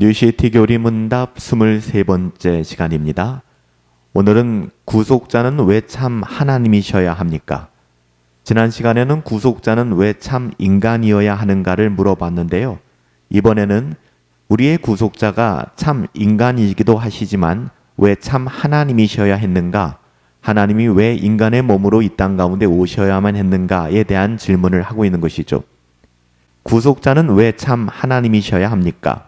뉴시티 교리문답 23번째 시간입니다. 오늘은 구속자는 왜 참 하나님이셔야 합니까? 지난 시간에는 구속자는 왜 참 인간이어야 하는가를 물어봤는데요. 이번에는 우리의 구속자가 참 인간이기도 하시지만 왜 참 하나님이셔야 했는가? 하나님이 왜 인간의 몸으로 이 땅 가운데 오셔야만 했는가에 대한 질문을 하고 있는 것이죠. 구속자는 왜 참 하나님이셔야 합니까?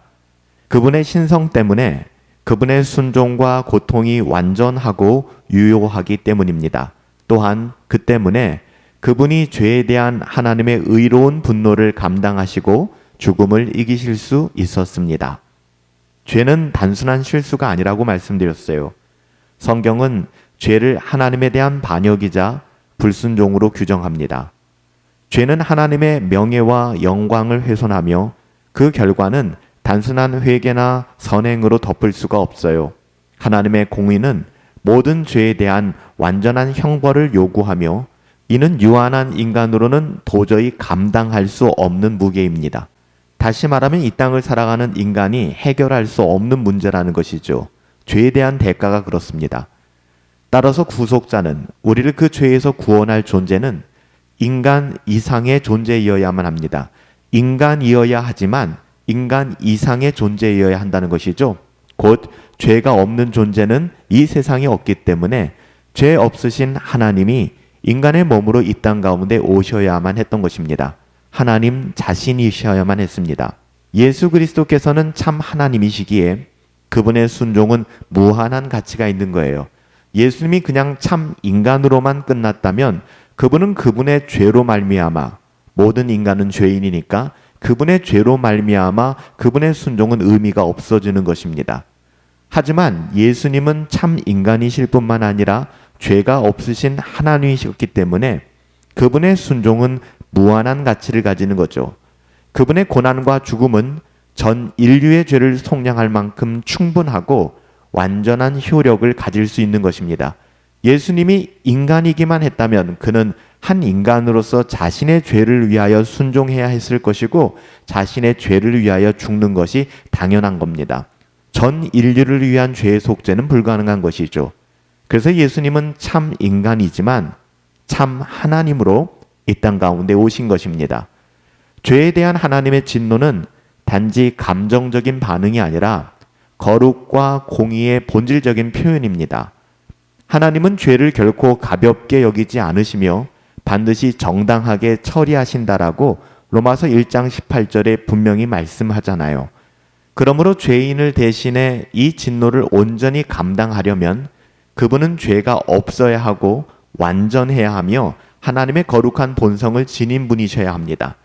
그분의 신성 때문에 그분의 순종과 고통이 완전하고 유효하기 때문입니다. 또한 그 때문에 그분이 죄에 대한 하나님의 의로운 분노를 감당하시고 죽음을 이기실 수 있었습니다. 죄는 단순한 실수가 아니라고 말씀드렸어요. 성경은 죄를 하나님에 대한 반역이자 불순종으로 규정합니다. 죄는 하나님의 명예와 영광을 훼손하며 그 결과는 단순한 회개나 선행으로 덮을 수가 없어요. 하나님의 공의는 모든 죄에 대한 완전한 형벌을 요구하며 이는 유한한 인간으로는 도저히 감당할 수 없는 무게입니다. 다시 말하면 이 땅을 살아가는 인간이 해결할 수 없는 문제라는 것이죠. 죄에 대한 대가가 그렇습니다. 따라서 구속자는 우리를 그 죄에서 구원할 존재는 인간 이상의 존재이어야만 합니다. 인간이어야 하지만 인간 이상의 존재이어야 한다는 것이죠. 곧 죄가 없는 존재는 이 세상에 없기 때문에 죄 없으신 하나님이 인간의 몸으로 이 땅 가운데 오셔야만 했던 것입니다. 하나님 자신이셔야만 했습니다. 예수 그리스도께서는 참 하나님이시기에 그분의 순종은 무한한 가치가 있는 거예요. 예수님이 그냥 참 인간으로만 끝났다면 그분은 그분의 죄로 말미암아, 모든 인간은 죄인이니까 그분의 죄로 말미암아 그분의 순종은 의미가 없어지는 것입니다. 하지만 예수님은 참 인간이실 뿐만 아니라 죄가 없으신 하나님이셨기 때문에 그분의 순종은 무한한 가치를 가지는 거죠. 그분의 고난과 죽음은 전 인류의 죄를 속량할 만큼 충분하고 완전한 효력을 가질 수 있는 것입니다. 예수님이 인간이기만 했다면 그는 한 인간으로서 자신의 죄를 위하여 순종해야 했을 것이고 자신의 죄를 위하여 죽는 것이 당연한 겁니다. 전 인류를 위한 죄의 속죄는 불가능한 것이죠. 그래서 예수님은 참 인간이지만 참 하나님으로 이 땅 가운데 오신 것입니다. 죄에 대한 하나님의 진노는 단지 감정적인 반응이 아니라 거룩과 공의의 본질적인 표현입니다. 하나님은 죄를 결코 가볍게 여기지 않으시며 반드시 정당하게 처리하신다라고 로마서 1장 18절에 분명히 말씀하잖아요. 그러므로 죄인을 대신해 이 진노를 온전히 감당하려면 그분은 죄가 없어야 하고 완전해야 하며 하나님의 거룩한 본성을 지닌 분이셔야 합니다.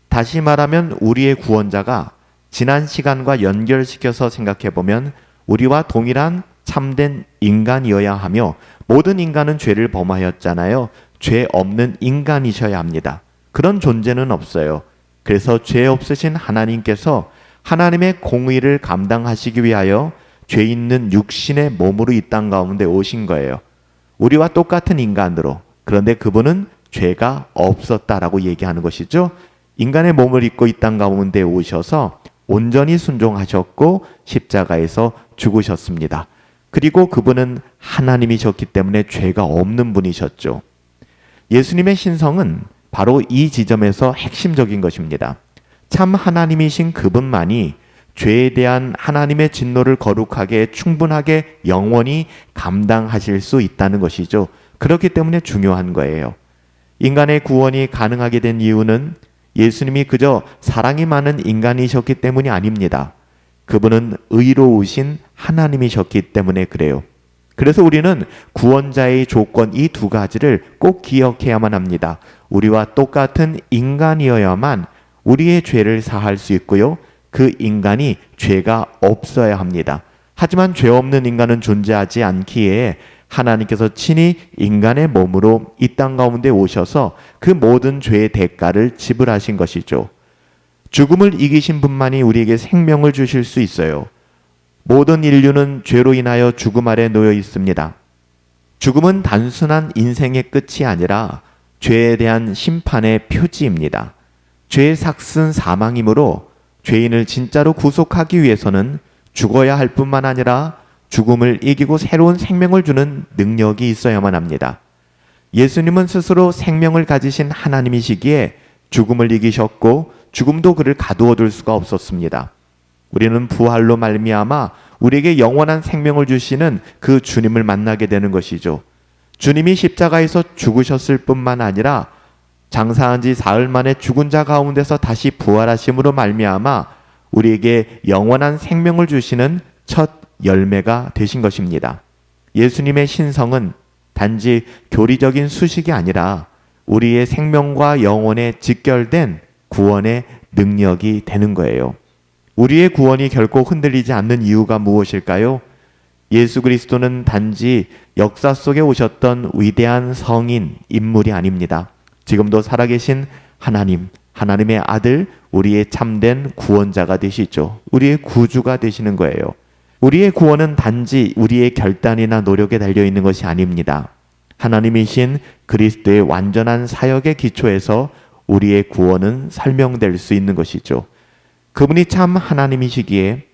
다시 말하면 우리의 구원자가 지난 시간과 연결시켜서 생각해보면 우리와 동일한 참된 인간이어야 하며 모든 인간은 죄를 범하였잖아요. 죄 없는 인간이셔야 합니다. 그런 존재는 없어요. 그래서 죄 없으신 하나님께서 하나님의 공의를 감당하시기 위하여 죄 있는 육신의 몸으로 이 땅 가운데 오신 거예요. 우리와 똑같은 인간으로. 그런데 그분은 죄가 없었다라고 얘기하는 것이죠. 인간의 몸을 입고 이 땅 가운데 오셔서 온전히 순종하셨고 십자가에서 죽으셨습니다. 그리고 그분은 하나님이셨기 때문에 죄가 없는 분이셨죠. 예수님의 신성은 바로 이 지점에서 핵심적인 것입니다. 참 하나님이신 그분만이 죄에 대한 하나님의 진노를 거룩하게 충분하게 영원히 감당하실 수 있다는 것이죠. 그렇기 때문에 중요한 거예요. 인간의 구원이 가능하게 된 이유는 예수님이 그저 사랑이 많은 인간이셨기 때문이 아닙니다. 그분은 의로우신 하나님이셨기 때문에 그래요. 그래서 우리는 구원자의 조건 이 두 가지를 꼭 기억해야만 합니다. 우리와 똑같은 인간이어야만 우리의 죄를 사할 수 있고요. 그 인간이 죄가 없어야 합니다. 하지만 죄 없는 인간은 존재하지 않기에 하나님께서 친히 인간의 몸으로 이 땅 가운데 오셔서 그 모든 죄의 대가를 지불하신 것이죠. 죽음을 이기신 분만이 우리에게 생명을 주실 수 있어요. 모든 인류는 죄로 인하여 죽음 아래 놓여 있습니다. 죽음은 단순한 인생의 끝이 아니라 죄에 대한 심판의 표지입니다. 죄의 삭은 사망이므로 죄인을 진짜로 구속하기 위해서는 죽어야 할 뿐만 아니라 죽음을 이기고 새로운 생명을 주는 능력이 있어야만 합니다. 예수님은 스스로 생명을 가지신 하나님이시기에 죽음을 이기셨고 죽음도 그를 가두어 둘 수가 없었습니다. 우리는 부활로 말미암아 우리에게 영원한 생명을 주시는 그 주님을 만나게 되는 것이죠. 주님이 십자가에서 죽으셨을 뿐만 아니라 장사한 지 사흘 만에 죽은 자 가운데서 다시 부활하심으로 말미암아 우리에게 영원한 생명을 주시는 첫 열매가 되신 것입니다. 예수님의 신성은 단지 교리적인 수식이 아니라 우리의 생명과 영혼에 직결된 구원의 능력이 되는 거예요. 우리의 구원이 결코 흔들리지 않는 이유가 무엇일까요? 예수 그리스도는 단지 역사 속에 오셨던 위대한 성인, 인물이 아닙니다. 지금도 살아계신 하나님, 하나님의 아들, 우리의 참된 구원자가 되시죠. 우리의 구주가 되시는 거예요. 우리의 구원은 단지 우리의 결단이나 노력에 달려있는 것이 아닙니다. 하나님이신 그리스도의 완전한 사역의 기초에서 우리의 구원은 설명될 수 있는 것이죠. 그분이 참 하나님이시기에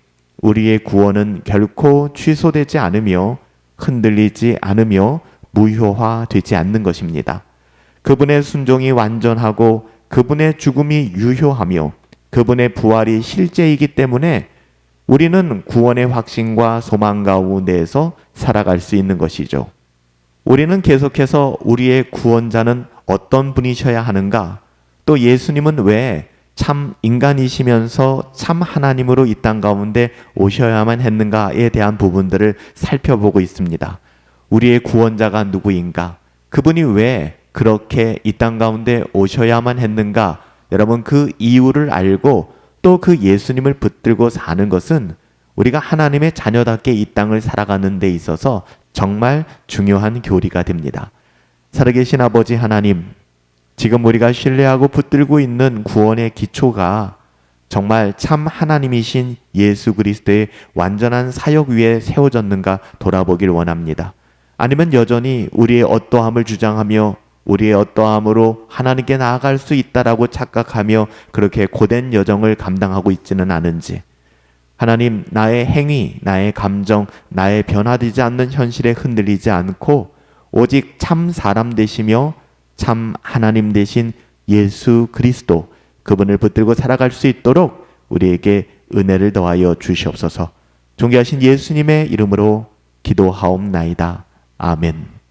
우리의 구원은 결코 취소되지 않으며 흔들리지 않으며 무효화되지 않는 것입니다. 그분의 순종이 완전하고 그분의 죽음이 유효하며 그분의 부활이 실제이기 때문에 우리는 구원의 확신과 소망 가운데에서 살아갈 수 있는 것이죠. 우리는 계속해서 우리의 구원자는 어떤 분이셔야 하는가? 또 예수님은 왜 참 인간이시면서 참 하나님으로 이 땅 가운데 오셔야만 했는가에 대한 부분들을 살펴보고 있습니다. 우리의 구원자가 누구인가? 그분이 왜 그렇게 이 땅 가운데 오셔야만 했는가? 여러분, 그 이유를 알고 또 그 예수님을 붙들고 사는 것은 우리가 하나님의 자녀답게 이 땅을 살아가는 데 있어서 정말 중요한 교리가 됩니다. 살아계신 아버지 하나님, 지금 우리가 신뢰하고 붙들고 있는 구원의 기초가 정말 참 하나님이신 예수 그리스도의 완전한 사역 위에 세워졌는가 돌아보길 원합니다. 아니면 여전히 우리의 어떠함을 주장하며 우리의 어떠함으로 하나님께 나아갈 수 있다라고 착각하며 그렇게 고된 여정을 감당하고 있지는 않은지, 하나님, 나의 행위, 나의 감정, 나의 변화되지 않는 현실에 흔들리지 않고 오직 참 사람 되시며 참 하나님 되신 예수 그리스도, 그분을 붙들고 살아갈 수 있도록 우리에게 은혜를 더하여 주시옵소서. 존귀하신 예수님의 이름으로 기도하옵나이다. 아멘.